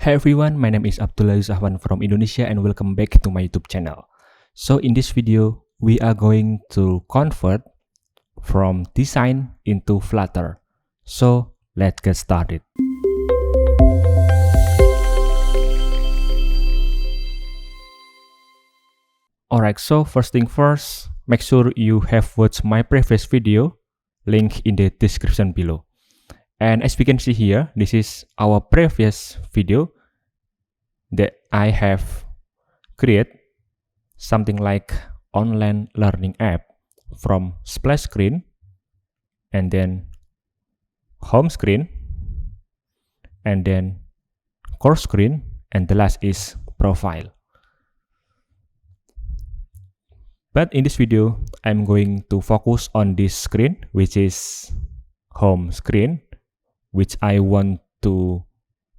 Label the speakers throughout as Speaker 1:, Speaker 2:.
Speaker 1: Hi everyone, my name is Abdullah Yusahwan from Indonesia and welcome back to my YouTube channel. So in this video, we are going to convert from design into Flutter. So let's get started. Alright, so first thing first, make sure you have watched my previous video, link in the description below. And as we can see here, this is our previous video that I have created something like online learning app from splash screen and then home screen and then course screen, and the last is profile. But in this video, I'm going to focus on this screen, which is home screen, which I want to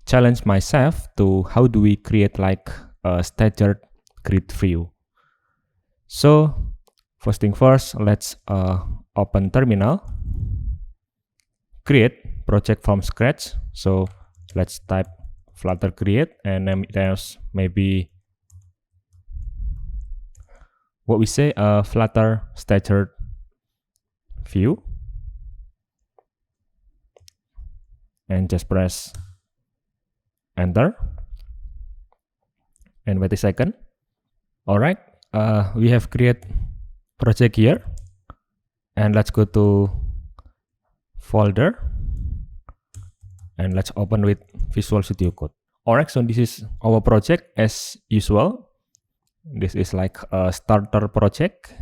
Speaker 1: challenge myself to how do we create like a staggered grid view. So first thing first, let's open terminal, create project from scratch. So let's type Flutter create and name it as maybe what we say a Flutter staggered view, and just press enter and wait a second. Alright, we have created project here, and let's go to folder and let's open with Visual Studio Code. Alright, so this is our project as usual. This is like a starter project,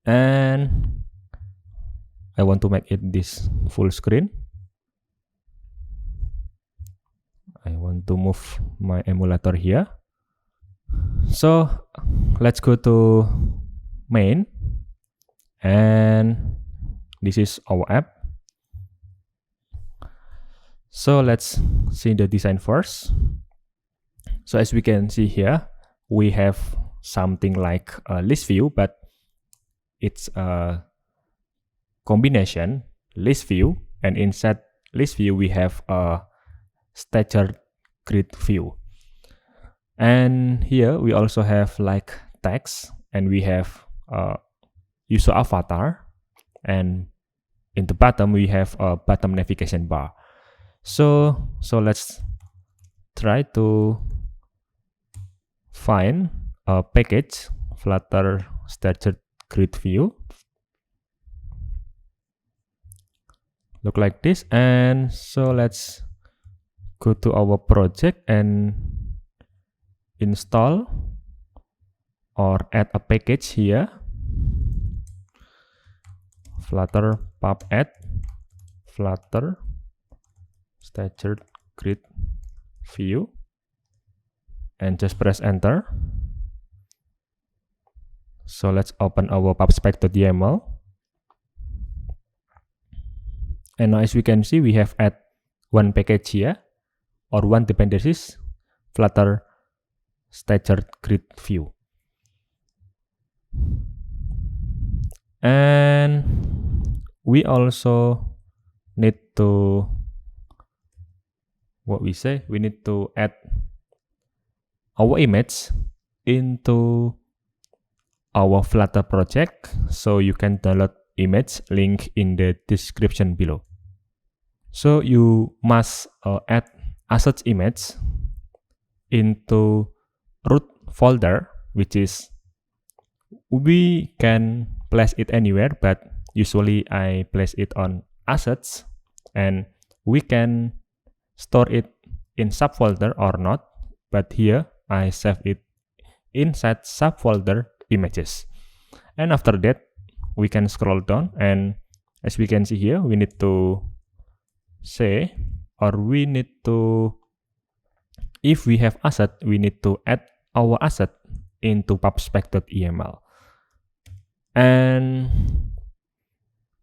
Speaker 1: and I want to make it this full screen. I want to move my emulator here. So let's go to main, and this is our app. So let's see the design first. So as we can see here, we have something like a list view, but it's a combination list view, and inside list view we have a staggered grid view. And here we also have like text, and we have user avatar, and in the bottom we have a bottom navigation bar. So let's try to find a package Flutter staggered grid view. Look like this. And so let's go to our project and install or add a package here. Flutter pub add Flutter staggered grid view, and just press enter. So let's open our pubspec.yml. And now as we can see, we have add one package here, or one dependencies, Flutter staggered grid view. And we also need to, we need to add our image into our Flutter project. So you can download image, link in the description below. So you must add assets image into root folder, which is, we can place it anywhere, but usually I place it on assets, and we can store it in subfolder or not, but here I save it inside subfolder images. And after that, we can scroll down, and as we can see here, we need to say, or we need to, if we have asset, we need to add our asset into pubspec.yml. And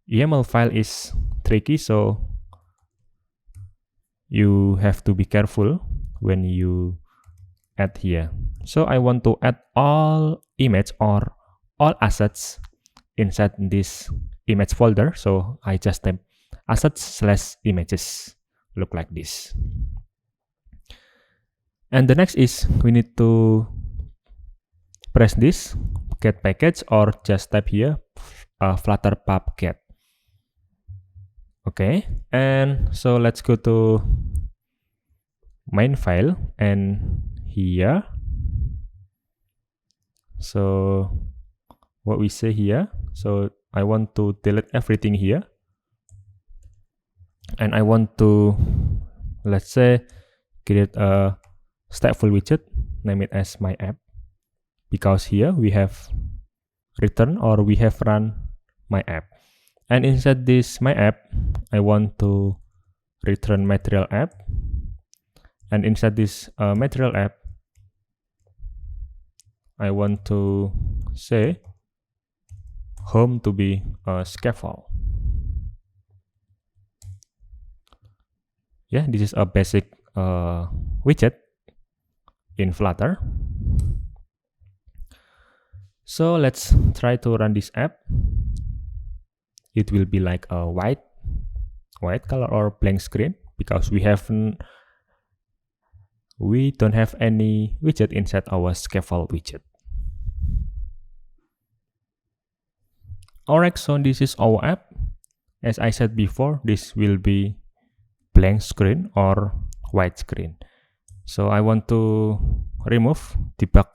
Speaker 1: YAML file is tricky, so you have to be careful when you add here. So I want to add all image or all assets inside this image folder. So I just type assets/images, look like this. And the next is we need to press this get package or just type here flutter pub get. Okay, and so let's go to main file and here. So what we say here, so I want to delete everything here, and I want to, let's say, create a stateful widget, name it as my app, because here we have return or we have run my app, and inside this my app I want to return material app, and inside this material app I want to say home to be a scaffold. Yeah, this is a basic widget in Flutter. So let's try to run this app. It will be like a white color or blank screen because we don't have any widget inside our scaffold widget. Alright, so this is our app. As I said before, this will be blank screen or white screen. So I want to remove debug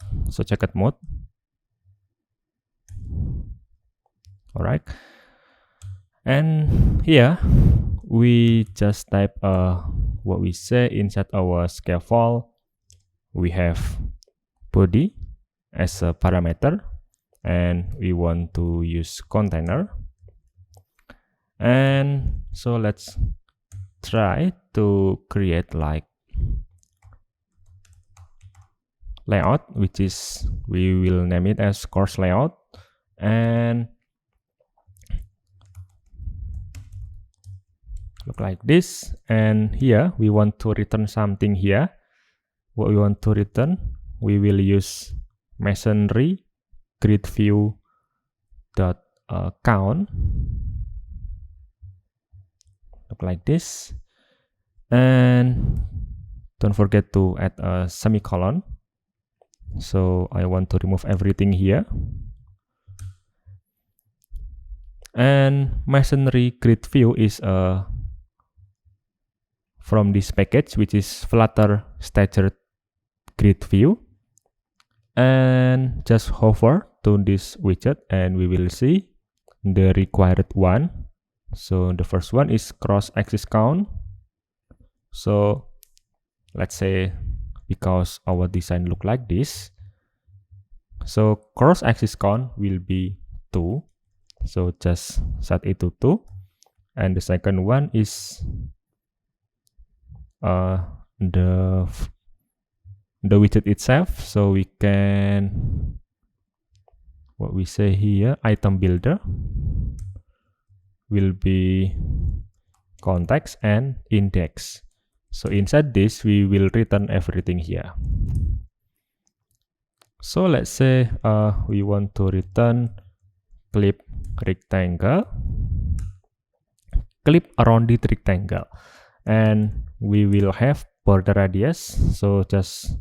Speaker 1: checked mode. Alright, and here we just type what we say inside our scaffold. We have body as a parameter, and we want to use container. And so let's try to create like layout, which is we will name it as course layout, and look like this. And here we want to return something here. What we want to return, we will use masonry grid view dot count, look like this, and don't forget to add a semicolon. So I want to remove everything here, and masonry grid view is from this package, which is Flutter Staggered Grid View. And just hover to this widget and we will see the required one. So the first one is cross axis count. So let's say because our design look like this, so cross axis count will be 2. So just set it to 2. And the second one is the widget itself. So we can, what we say here, item builder will be context and index. So inside this we will return everything here. So let's say we want to return clip rectangle, clip around the rectangle, and we will have border radius. So just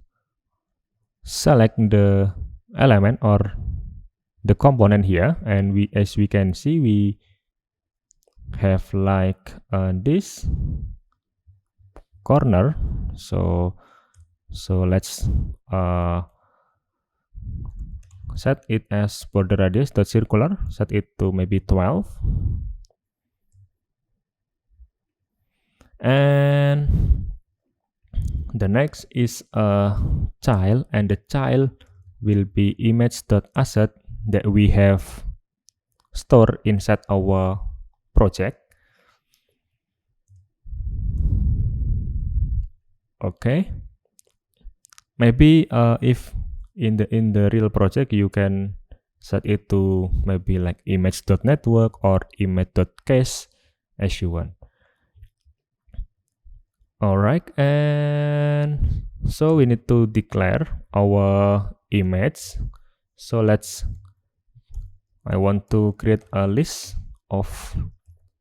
Speaker 1: select the element or the component here, and we, as we can see, we have like this corner. So let's set it as border radius dot circular, set it to maybe 12. And the next is a child, and the child will be image.asset that we have stored inside our project. Okay, maybe if in the real project you can set it to maybe like image.network or image.cache as you want. Alright, and so we need to declare our image. So I want to create a list of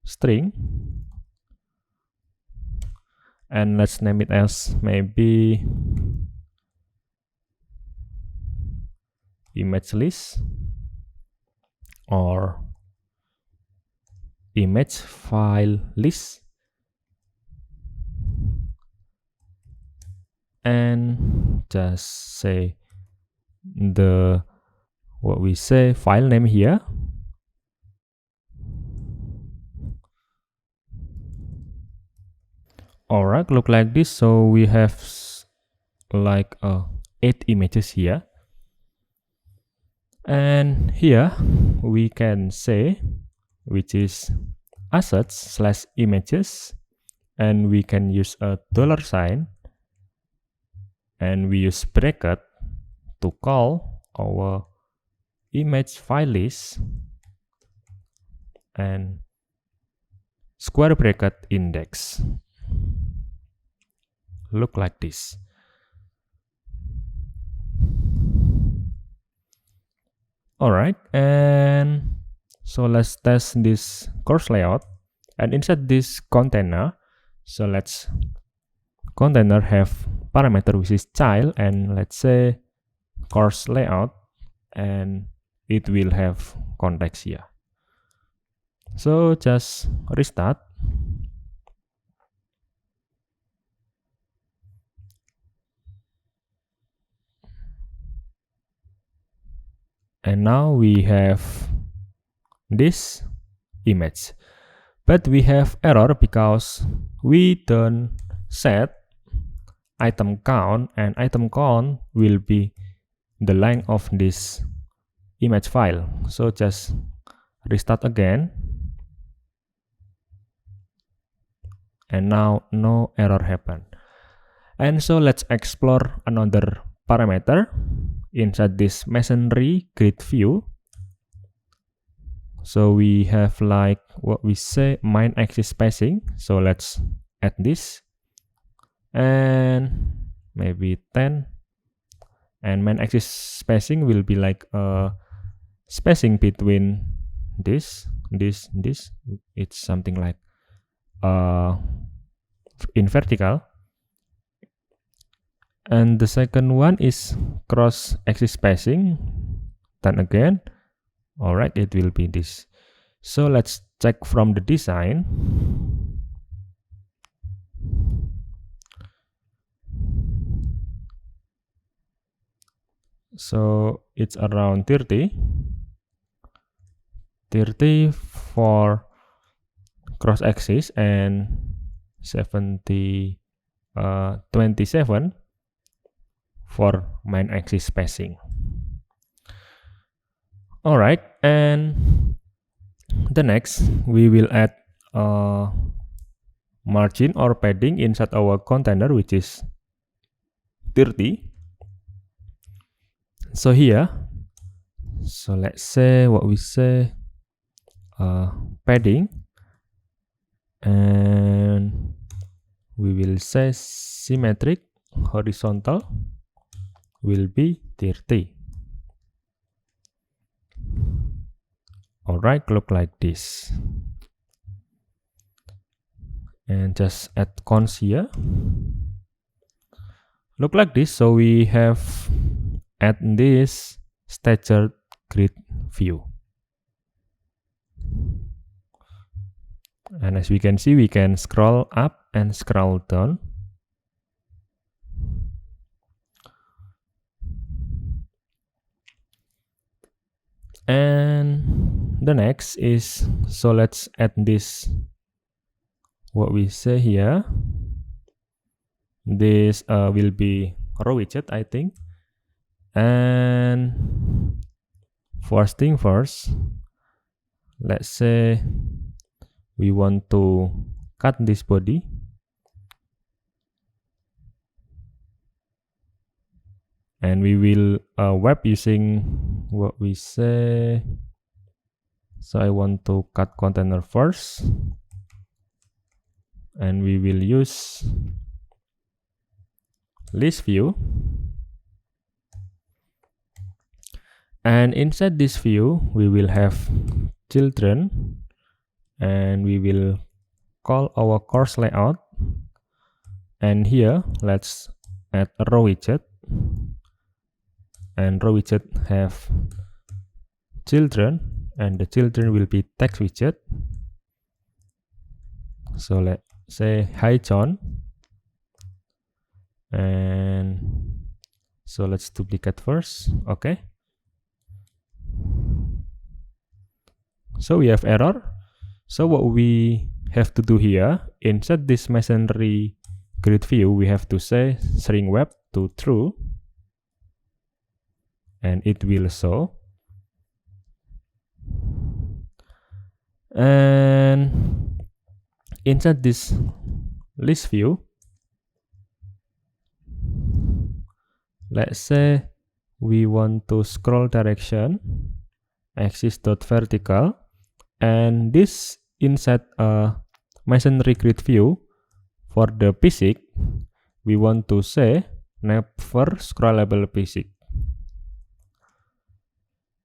Speaker 1: string, and let's name it as maybe image list or image file list, and just say the file name here. Alright, look like this. So we have like 8 images here, and here we can say which is assets/images, and we can use a $sign, and we use bracket to call our image file list and square bracket index. Look like this. Alright, and so let's test this course layout. And inside this container, so let's container have parameter which is child, and let's say course layout, and it will have context here. So just restart. And now we have this image, but we have error because we don't set item count, and item count will be the length of this image file. So just restart again, and now no error happened. And so let's explore another parameter inside this masonry grid view. So we have like main axis spacing. So let's add this, and maybe 10, and main axis spacing will be like spacing between this. It's something like in vertical. And the second one is cross axis spacing, 10 again. Alright, it will be this. So let's check from the design. So it's around 30 for cross axis, and 27 for main axis spacing. Alright, and the next we will add margin or padding inside our container, which is 30. So here, so let's say padding, and we will say symmetric horizontal will be 30. Alright, look like this. And just add cons here. Look like this. So we have add this staggered grid view. And as we can see, we can scroll up and scroll down. And the next is, so let's add this, here. This will be row widget, I think. And first thing first, let's say we want to cut this body. And we will wrap using so I want to cut container first, and we will use list view, and inside this view we will have children, and we will call our course layout, and here let's add a row widget. and row widget have children, and the children will be text widget. So let's say hi John, and so let's duplicate first. Okay, so we have error. So what we have to do here, inside this masonry grid view, we have to say string web to true, and it will show. And inside this list view, let's say we want to scroll direction axis.vertical, and this inside a masonry grid view for the physics, we want to say never scrollable physics.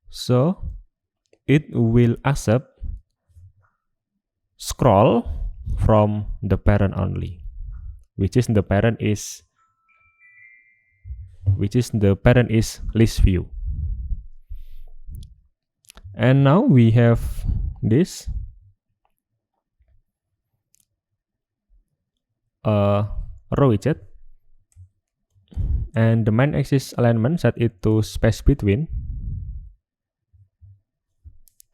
Speaker 1: So it will accept scroll from the parent only, which is the parent is list view. And now we have this row widget, and the main axis alignment set it to space between.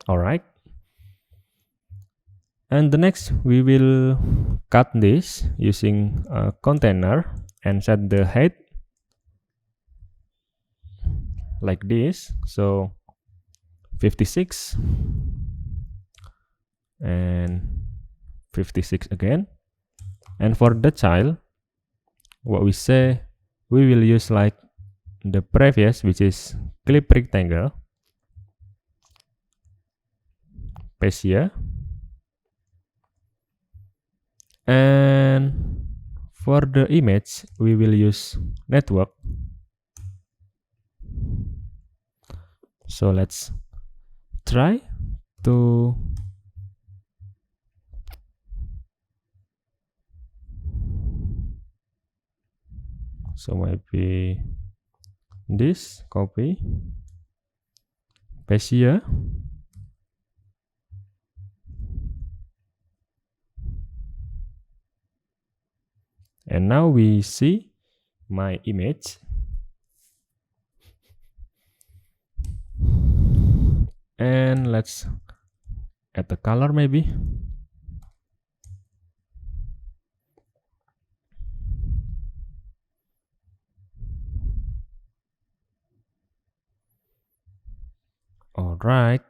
Speaker 1: Alright, and the next we will cut this using a container and set the height like this, so 56 and 56 again. And for the child, what we say, we will use like the previous, which is clip rectangle, paste here. And for the image, we will use network. So let's try to maybe this, copy, paste here. And now we see my image. And let's add the color maybe. Alright.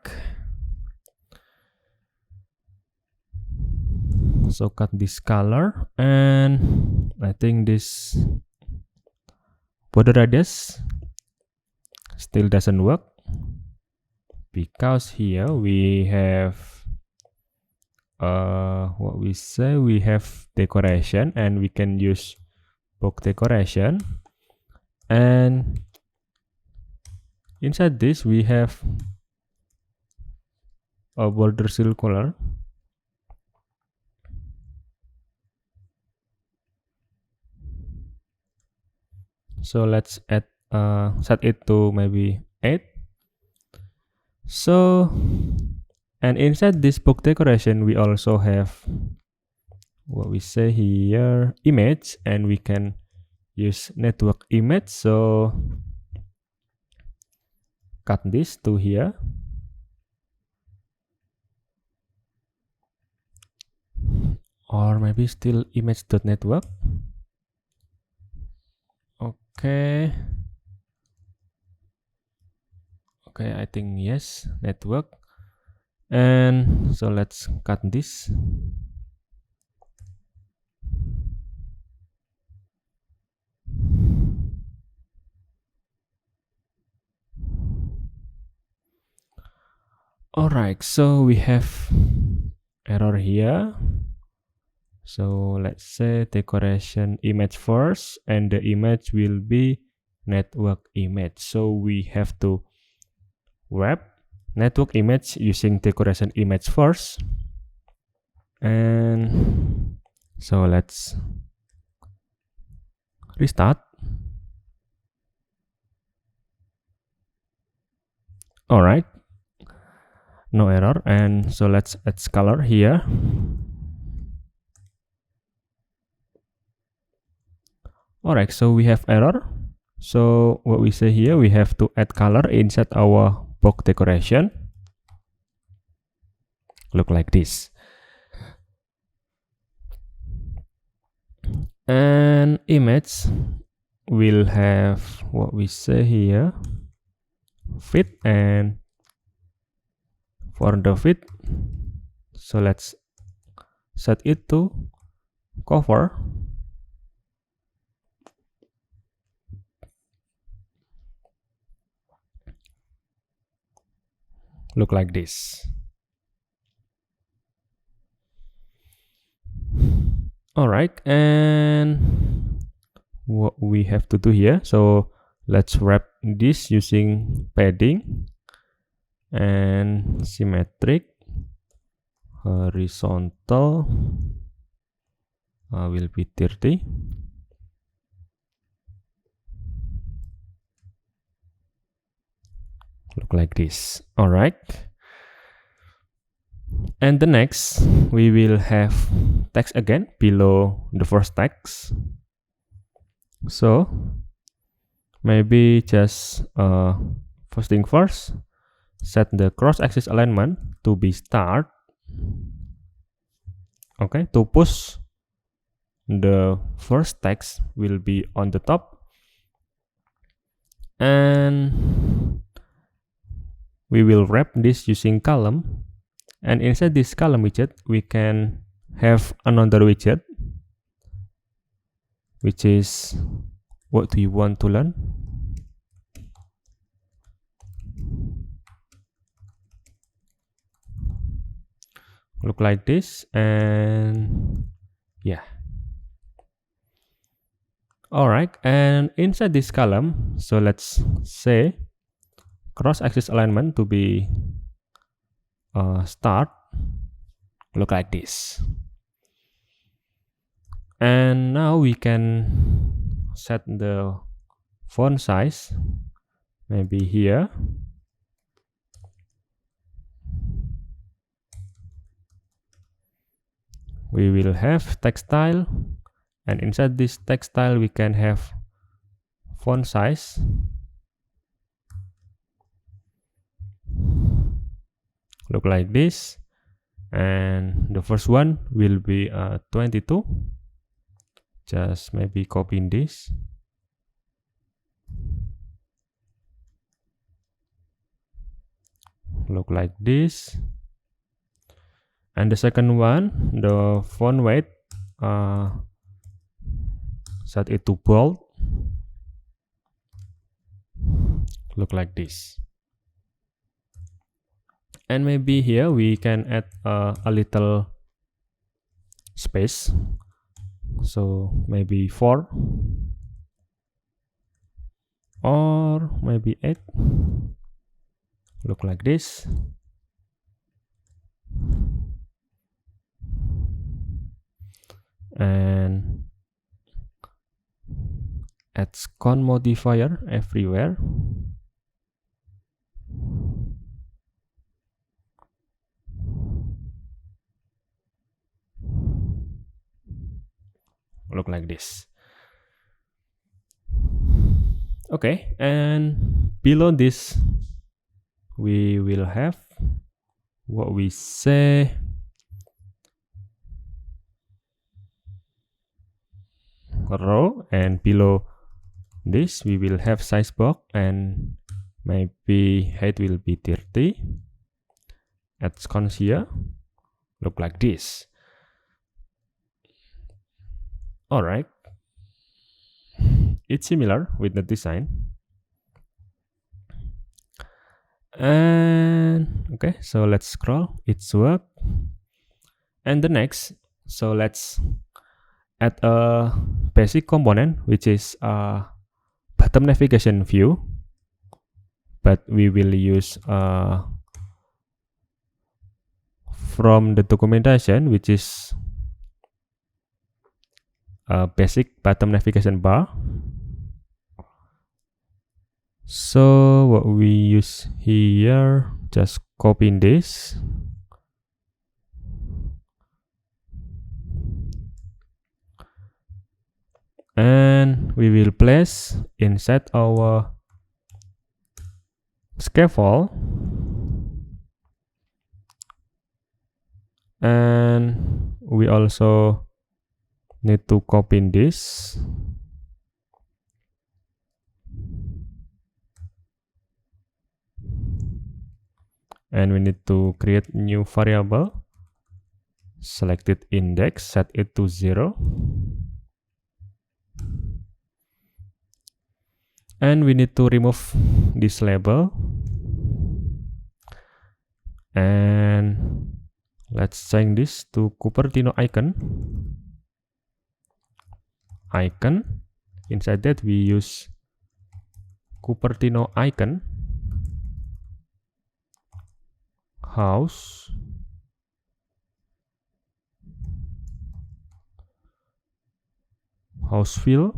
Speaker 1: So cut this color, and I think this border radius still doesn't work, because here we have what we say, we have decoration, and we can use box decoration, and inside this we have a border circular. So let's add set it to maybe 8. So, and inside this box decoration we also have what we say here, image, and we can use network image. So cut this to here. Or maybe still image.network. Okay. Okay, I think yes, network. And so let's cut this. Alright, so we have error here. So let's say decoration image first, and the image will be network image. So we have to wrap network image using decoration image first. And so let's restart. All right, no error. And so let's add color here. All right, so we have error. So what we say here, we have to add color inside our box decoration. Look like this. And image will have what we say here, fit, and for the fit, so let's set it to cover. Look like this. All right, and what we have to do here, so let's wrap this using padding and symmetric, horizontal will be 30. Look like this. All right, and the next we will have text again below the first text. So maybe just first thing first, set the cross-axis alignment to be start. Okay, to push the first text will be on the top, and we will wrap this using column, and inside this column widget we can have another widget, which is what we want to learn. Look like this, and yeah. All right, and inside this column, so let's say cross-axis alignment to be start. Look like this. And now we can set the font size, maybe here. We will have text style, and inside this text style we can have font size. Look like this, and the first one will be 22. Just maybe copy this. Look like this. And the second one, the font weight, set it to bold. Look like this. And maybe here we can add a little space. So maybe 4 or maybe 8. Look like this. And add con modifier everywhere. Look like this. Okay, and below this we will have what we say row, and below this we will have size box, and maybe height will be 30. Add cons here. Look like this. All right, it's similar with the design. And okay, so let's scroll. It's work. And the next, so let's add a basic component, which is a bottom navigation view, but we will use from the documentation, which is a basic bottom navigation bar. So what we use here, just copy this. And we will place inside our scaffold. And we also need to copy this. And we need to create new variable. Select it index, set it to 0. And we need to remove this label. And let's change this to Cupertino icon. Inside that we use Cupertino icon. House. House fill.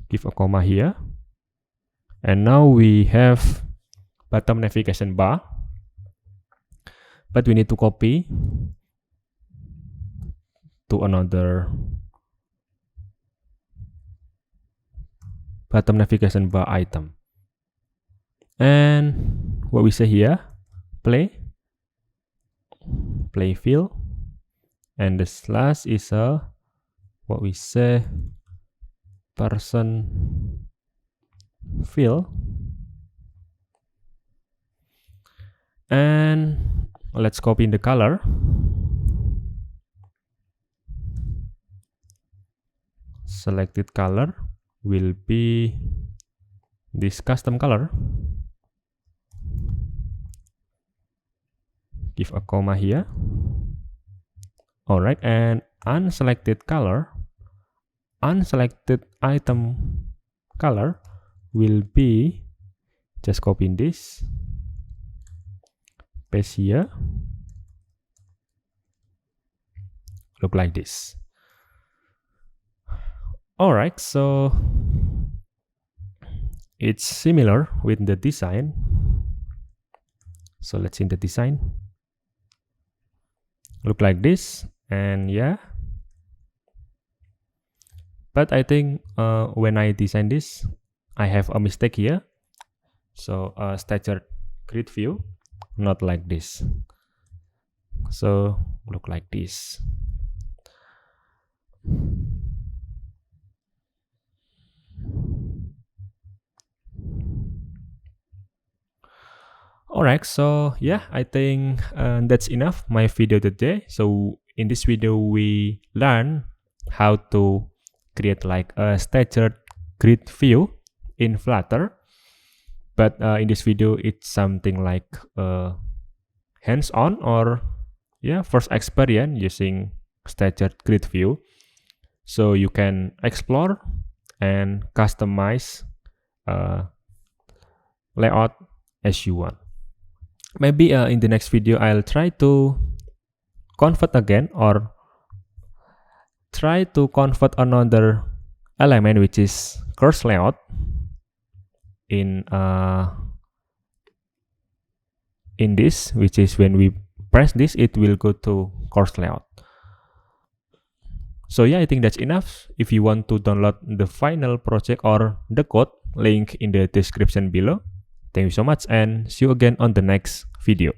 Speaker 1: Give a comma here. And now we have bottom navigation bar. But we need to copy to another bottom navigation bar item. And what we say here, play fill, and the slash is what we say, person fill. And let's copy the color. Selected color will be this custom color. Give a comma here. Alright, and unselected color, unselected item color will be, just copy this, paste here, look like this. Alright, so it's similar with the design. So let's see the design. Look like this, and yeah. But I think when I design this, I have a mistake here. So staggered grid view, not like this. So look like this. Alright, so yeah, I think that's enough my video today. So in this video we learn how to create like a staggered grid view in Flutter. But in this video it's something like hands-on, or yeah, first experience using staggered grid view. So you can explore and customize layout as you want. Maybe in the next video I'll try to convert again, or try to convert another element which is course layout in this, which is when we press this it will go to course layout. So yeah, I think that's enough. If you want to download the final project or the code, link in the description below. Thank you so much, and see you again on the next video.